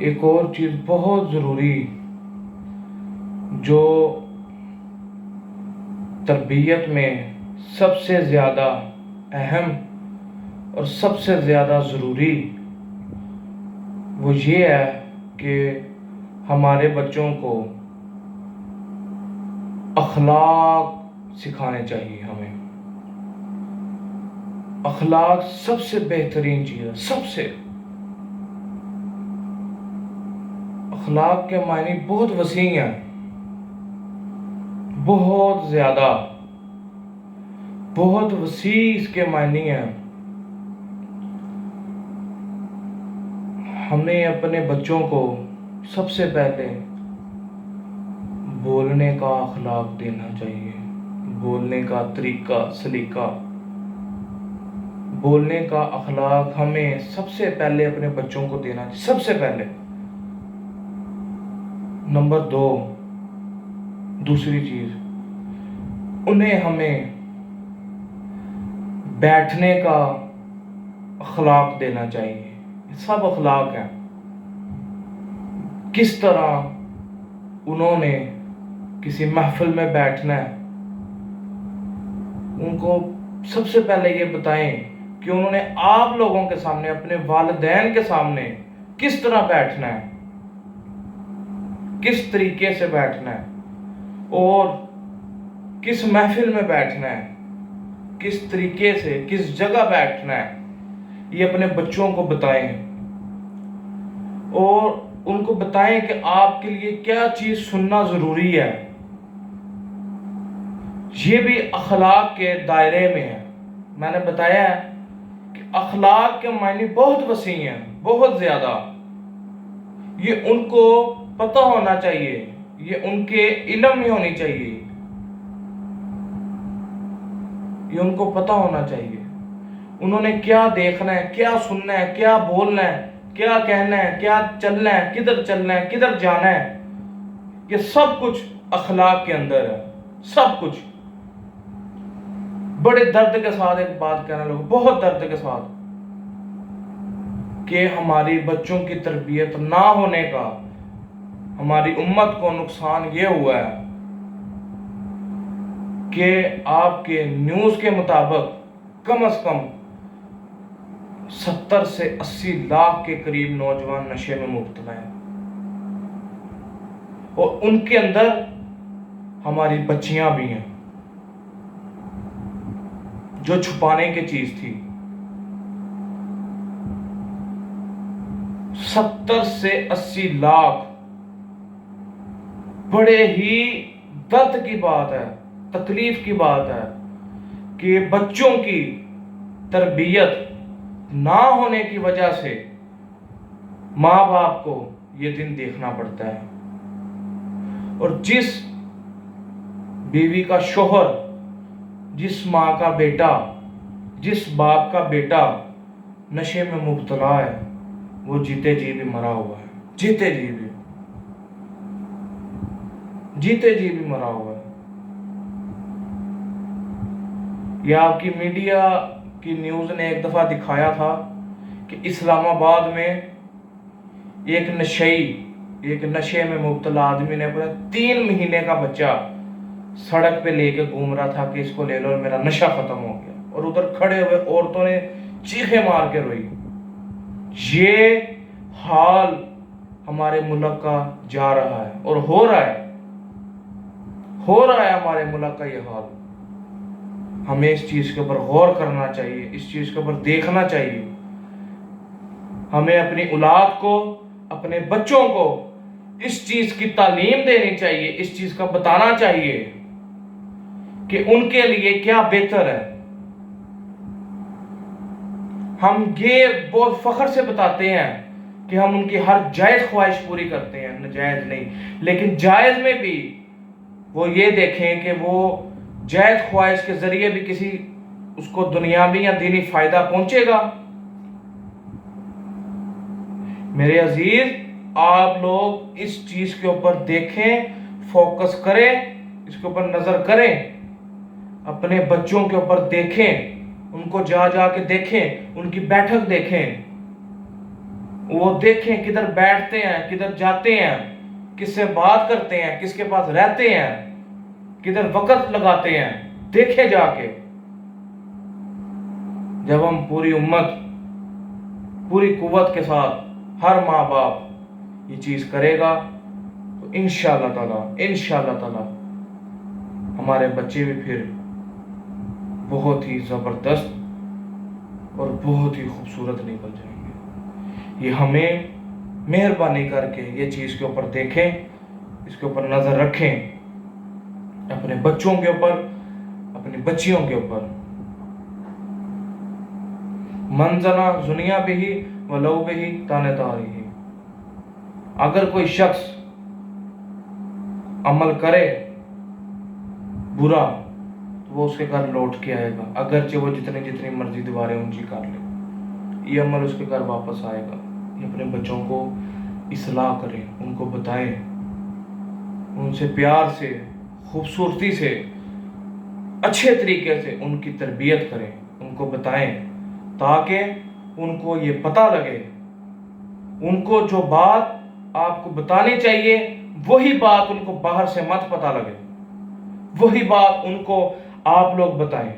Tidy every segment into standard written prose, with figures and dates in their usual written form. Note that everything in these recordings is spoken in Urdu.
ایک اور چیز بہت ضروری جو تربیت میں سب سے زیادہ اہم اور سب سے زیادہ ضروری وہ یہ ہے کہ ہمارے بچوں کو اخلاق سکھانے چاہیے. ہمیں اخلاق سب سے بہترین چیز ہے. سب سے اخلاق کے معنی بہت وسیع ہیں، بہت زیادہ، بہت وسیع اس کے معنی ہیں. ہمیں اپنے بچوں کو سب سے پہلے بولنے کا اخلاق دینا چاہیے. بولنے کا طریقہ، سلیقہ، بولنے کا اخلاق ہمیں سب سے پہلے اپنے بچوں کو دینا چاہیے. سب سے پہلے. نمبر 2، دوسری چیز، انہیں ہمیں بیٹھنے کا اخلاق دینا چاہیے. سب اخلاق ہیں. کس طرح انہوں نے کسی محفل میں بیٹھنا ہے، ان کو سب سے پہلے یہ بتائیں کہ انہوں نے آپ لوگوں کے سامنے، اپنے والدین کے سامنے کس طرح بیٹھنا ہے، کس طریقے سے بیٹھنا ہے، اور کس محفل میں بیٹھنا ہے، کس طریقے سے، کس جگہ بیٹھنا ہے. یہ اپنے بچوں کو بتائیں، اور ان کو بتائیں کہ آپ کے لیے کیا چیز سننا ضروری ہے. یہ بھی اخلاق کے دائرے میں ہے. میں نے بتایا ہے کہ اخلاق کے معنی بہت وسیع ہیں، بہت زیادہ. یہ ان کو پتہ ہونا چاہیے، یہ ان کے علم میں ہونی چاہیے، یہ ان کو پتہ ہونا چاہیے. انہوں نے کیا دیکھنا ہے، کیا سننا ہے، کیا بولنا ہے، کیا کہنا ہے، کیا چلنا ہے، کدھر چلنا ہے، کدھر جانا ہے. یہ سب کچھ اخلاق کے اندر ہے. سب کچھ. بڑے درد کے ساتھ ایک بات کہنا لوگ، بہت درد کے ساتھ، کہ ہماری بچوں کی تربیت نہ ہونے کا ہماری امت کو نقصان یہ ہوا ہے کہ آپ کے نیوز کے مطابق کم از کم 70 سے 80 لاکھ کے قریب نوجوان نشے میں مبتلا ہیں، اور ان کے اندر ہماری بچیاں بھی ہیں جو چھپانے کی چیز تھی. 70 سے 80 لاکھ. بڑے ہی درد کی بات ہے، تکلیف کی بات ہے کہ بچوں کی تربیت نہ ہونے کی وجہ سے ماں باپ کو یہ دن دیکھنا پڑتا ہے. اور جس بیوی کا شوہر، جس ماں کا بیٹا، جس باپ کا بیٹا نشے میں مبتلا ہے، وہ جیتے جی بھی مرا ہوا ہے. جیتے جی بھی مرا ہوا ہے. یہ آپ کی میڈیا کی نیوز نے ایک دفعہ دکھایا تھا کہ اسلام آباد میں ایک نشے میں مبتلا آدمی نے اپنا 3 مہینے کا بچہ سڑک پہ لے کے گھوم رہا تھا کہ اس کو لے لو اور میرا نشہ ختم ہو گیا. اور ادھر کھڑے ہوئے عورتوں نے چیخیں مار کے روئی. یہ حال ہمارے ملک کا جا رہا ہے اور ہو رہا ہے ہمارے ملک کا یہ حال. ہمیں اس چیز کے اوپر غور کرنا چاہیے، اس چیز کے اوپر دیکھنا چاہیے. ہمیں اپنی اولاد کو، اپنے بچوں کو اس چیز کی تعلیم دینی چاہیے، اس چیز کا بتانا چاہیے کہ ان کے لیے کیا بہتر ہے. ہم یہ بہت فخر سے بتاتے ہیں کہ ہم ان کی ہر جائز خواہش پوری کرتے ہیں، ناجائز نہیں. لیکن جائز میں بھی وہ یہ دیکھیں کہ وہ جائز خواہش کے ذریعے بھی کسی اس کو دنیاوی یا دینی فائدہ پہنچے گا. میرے عزیز، آپ لوگ اس چیز کے اوپر دیکھیں، فوکس کریں، اس کے اوپر نظر کریں، اپنے بچوں کے اوپر دیکھیں، ان کو جا کے دیکھیں، ان کی بیٹھک دیکھیں. وہ دیکھیں کدھر بیٹھتے ہیں، کدھر جاتے ہیں، کس سے بات کرتے ہیں، کس کے پاس رہتے ہیں، کدھر وقت لگاتے ہیں، دیکھیں جا کے۔ جب ہم پوری امت پوری قوت کے ساتھ ہر ماں باپ یہ چیز کرے گا تو انشاءاللہ تعالی ہمارے بچے بھی پھر بہت ہی زبردست اور بہت ہی خوبصورت نکل جائیں گے۔ یہ ہمیں مہربانی کر کے یہ چیز کے اوپر دیکھیں، اس کے اوپر نظر رکھیں، اپنے بچوں کے اوپر، اپنی بچیوں کے اوپر۔ من زنا زنیا بہی ولو بہی تانے تاریہی، اگر کوئی شخص عمل کرے برا تو وہ اس کے گھر لوٹ کے آئے گا، اگرچہ وہ جتنی مرضی دیواریں اونچی کر لے، یہ عمل اس کے گھر واپس آئے گا۔ یہ اپنے بچوں کو اصلاح کریں، ان کو بتائیں، ان سے پیار سے، خوبصورتی سے، اچھے طریقے سے ان کی تربیت کریں، ان کو بتائیں، تاکہ ان کو یہ پتہ لگے، ان کو جو بات آپ کو بتانی چاہیے وہی بات ان کو باہر سے مت پتہ لگے، وہی بات ان کو آپ لوگ بتائیں،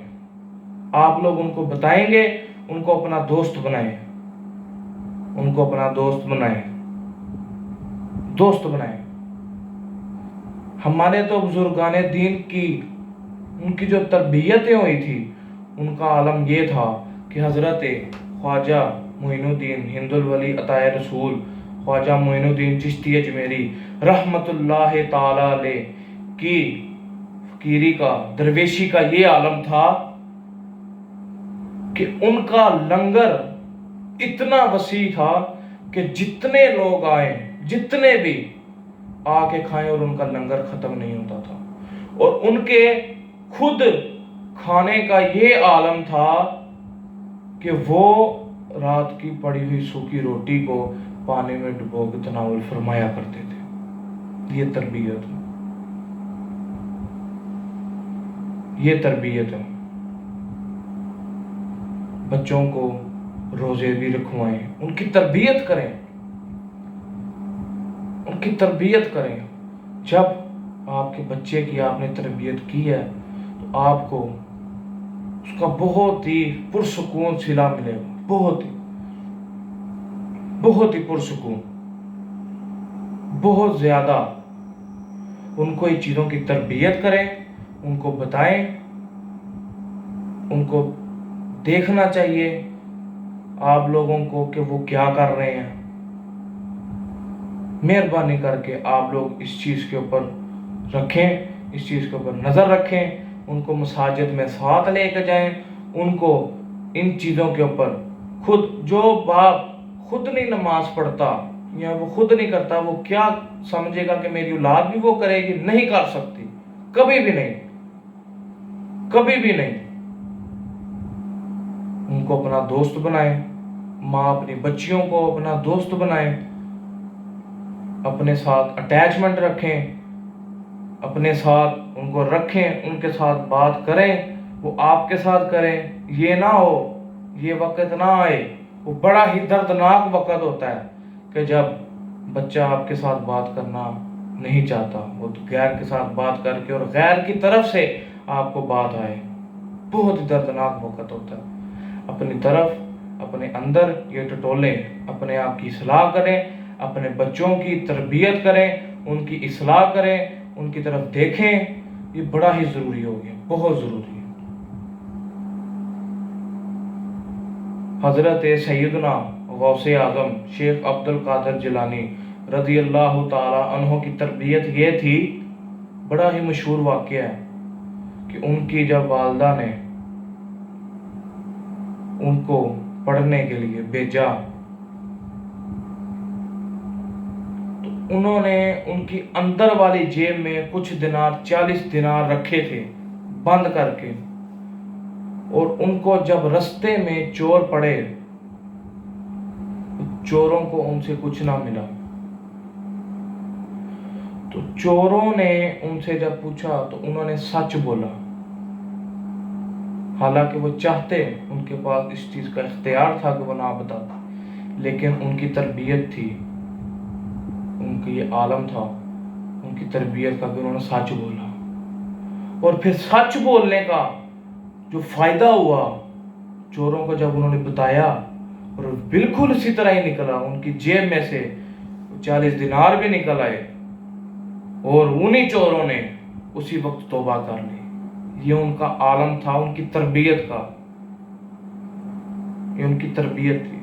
آپ لوگ ان کو بتائیں گے، ان کو اپنا دوست بنائیں، ان کو اپنا دوست بنائیں۔ ہمارے تو بزرگان دین کی ان کی جو تربیتیں ہوئی تھی، ان کا عالم یہ تھا کہ حضرت خواجہ معین الدین ہند الولی عطائے رسول خواجہ معین الدین چشتی اجمیری رحمت اللہ تعالی علیہ کی فقیری کا، درویشی کا یہ عالم تھا کہ ان کا لنگر اتنا وسیع تھا کہ جتنے لوگ آئیں، جتنے بھی آ کے کھائیں، اور ان کا لنگر ختم نہیں ہوتا تھا۔ اور ان کے خود کھانے کا یہ عالم تھا کہ وہ رات کی پڑی ہوئی سوکھی روٹی کو پانی میں ڈبو کے تناول فرمایا کرتے تھے۔ یہ تربیت ہے۔ بچوں کو روزے بھی رکھوائیں، ان کی تربیت کریں۔ جب آپ کے بچے کی آپ نے تربیت کی ہے تو آپ کو اس کا بہت ہی پرسکون صلہ ملے گا، بہت ہی پرسکون، بہت زیادہ۔ ان کو ان چیزوں کی تربیت کریں، ان کو بتائیں، ان کو دیکھنا چاہیے آپ لوگوں کو کہ وہ کیا کر رہے ہیں۔ مہربانی کر کے آپ لوگ اس چیز کے اوپر رکھیں، اس چیز کے اوپر نظر رکھیں، ان کو مساجد میں ساتھ لے کے جائیں، ان کو ان چیزوں کے اوپر جو باپ خود نہیں نماز پڑھتا یا وہ خود نہیں کرتا، وہ کیا سمجھے گا کہ میری اولاد بھی وہ کرے گی؟ نہیں کر سکتی، کبھی بھی نہیں۔ ان کو اپنا دوست بنائیں، ماں اپنی بچیوں کو اپنا دوست بنائیں، اپنے ساتھ اٹیچمنٹ رکھیں، اپنے ساتھ ان کو رکھیں، ان کے ساتھ بات کریں، وہ آپ کے ساتھ کریں۔ یہ نہ ہو، یہ وقت نہ آئے، وہ بڑا ہی دردناک وقت ہوتا ہے کہ جب بچہ آپ کے ساتھ بات کرنا نہیں چاہتا، وہ غیر کے ساتھ بات کر کے اور غیر کی طرف سے آپ کو بات آئے، بہت ہی دردناک وقت ہوتا ہے۔ اپنی طرف، اپنے اندر یہ ٹٹولیں، اپنے آپ کی اصلاح کریں، اپنے بچوں کی تربیت کریں، ان کی اصلاح کریں، ان کی طرف دیکھیں۔ یہ بڑا ہی ضروری ہو گیا، بہت ضروری ہے۔ حضرت سیدنا غوث اعظم شیخ عبد القادر جیلانی رضی اللہ تعالی عنہ کی تربیت یہ تھی، بڑا ہی مشہور واقعہ ہے کہ ان کی جب والدہ نے ان کو پڑھنے کے لیے بھیجا تو انہوں نے ان کی اندر والی جیب میں کچھ دینار، 40 دینار رکھے تھے بند کر کے، اور ان کو جب رستے میں چور پڑے، چوروں کو ان سے کچھ نہ ملا، تو چوروں نے ان سے جب پوچھا تو انہوں نے سچ بولا، حالانکہ وہ چاہتے، ان کے پاس اس چیز کا اختیار تھا کہ وہ نہ بتاتے، لیکن ان کی تربیت تھی، ان کی یہ عالم تھا ان کی تربیت کا کہ انہوں نے سچ بولا، اور پھر سچ بولنے کا جو فائدہ ہوا چوروں کو جب انہوں نے بتایا، اور بالکل اسی طرح ہی نکلا، ان کی جیب میں سے 40 دینار بھی نکل آئے، اور انہی چوروں نے اسی وقت توبہ کر لی۔ یہ ان کا عالم تھا، ان کی تربیت کا، یہ ان کی تربیت تھی۔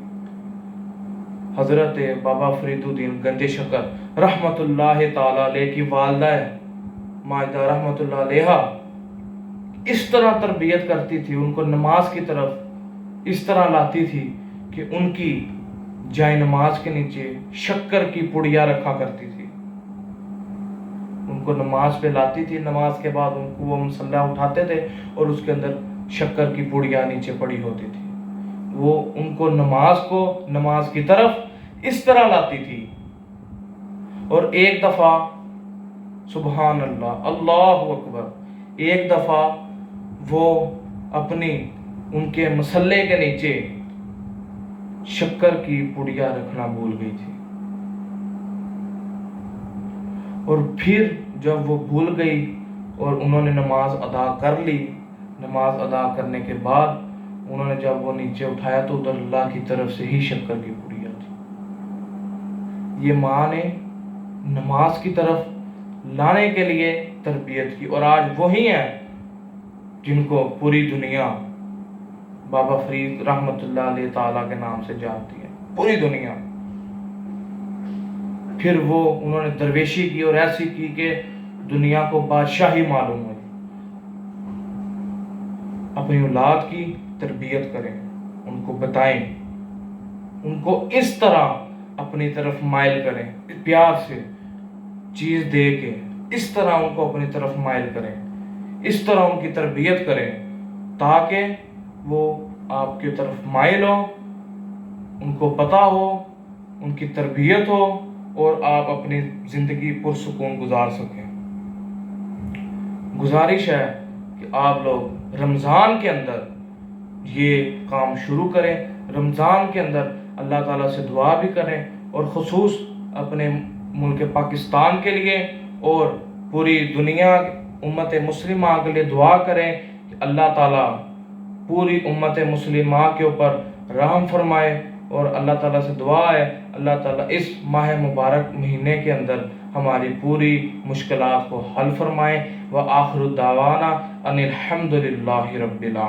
حضرت بابا فرید الدین گنج شکر رحمت اللہ تعالی علیہ کی والدہ ماجدہ رحمت اللہ علیہ اس طرح تربیت کرتی تھی، ان کو نماز کی طرف اس طرح لاتی تھی کہ ان کی جائے نماز کے نیچے شکر کی پڑیا رکھا کرتی تھی، ان کو نماز پہ لاتی تھی، نماز کے بعد ان کو وہ مصلی اٹھاتے تھے اور اس کے اندر شکر کی پڑیا نیچے پڑی ہوتی تھی، وہ ان کو نماز کی طرف اس طرح لاتی تھی۔ اور ایک دفعہ سبحان اللہ اللہ اکبر، ایک دفعہ وہ اپنی ان کے مصلی کے نیچے شکر کی پڑیا رکھنا بھول گئی تھی، اور پھر جب وہ بھول گئی اور انہوں نے نماز ادا کر لی، نماز ادا کرنے کے بعد انہوں نے جب وہ نیچے اٹھایا تو ادھر اللہ کی طرف سے ہی شکر کی پڑیا تھی۔ یہ ماں نے نماز کی طرف لانے کے لیے تربیت کی، اور آج وہی ہیں جن کو پوری دنیا بابا فرید رحمت اللہ علیہ تعالیٰ کے نام سے جانتی ہے، پوری دنیا۔ پھر وہ انہوں نے درویشی کی اور ایسی کی کہ دنیا کو بادشاہی معلوم ہوئی۔ اپنی اولاد کی تربیت کریں، ان کو بتائیں، ان کو اس طرح اپنی طرف مائل کریں، پیار سے چیز دے کے اس طرح ان کو اپنی طرف مائل کریں، اس طرح ان کی تربیت کریں تاکہ وہ آپ کی طرف مائل ہو، ان کو پتہ ہو، ان کی تربیت ہو، اور آپ اپنی زندگی پرسکون گزار سکیں۔ گزارش ہے کہ آپ لوگ رمضان کے اندر یہ کام شروع کریں، رمضان کے اندر اللہ تعالیٰ سے دعا بھی کریں، اور خصوص اپنے ملک پاکستان کے لیے اور پوری دنیا امت مسلمہ کے لیے دعا کریں کہ اللہ تعالیٰ پوری امت مسلمہ کے اوپر رحم فرمائے، اور اللہ تعالیٰ سے دعا ہے اللہ تعالیٰ اس ماہ مبارک مہینے کے اندر ہماری پوری مشکلات کو حل فرمائے۔ وآخر دعوانا ان الحمد للہ رب العالمین۔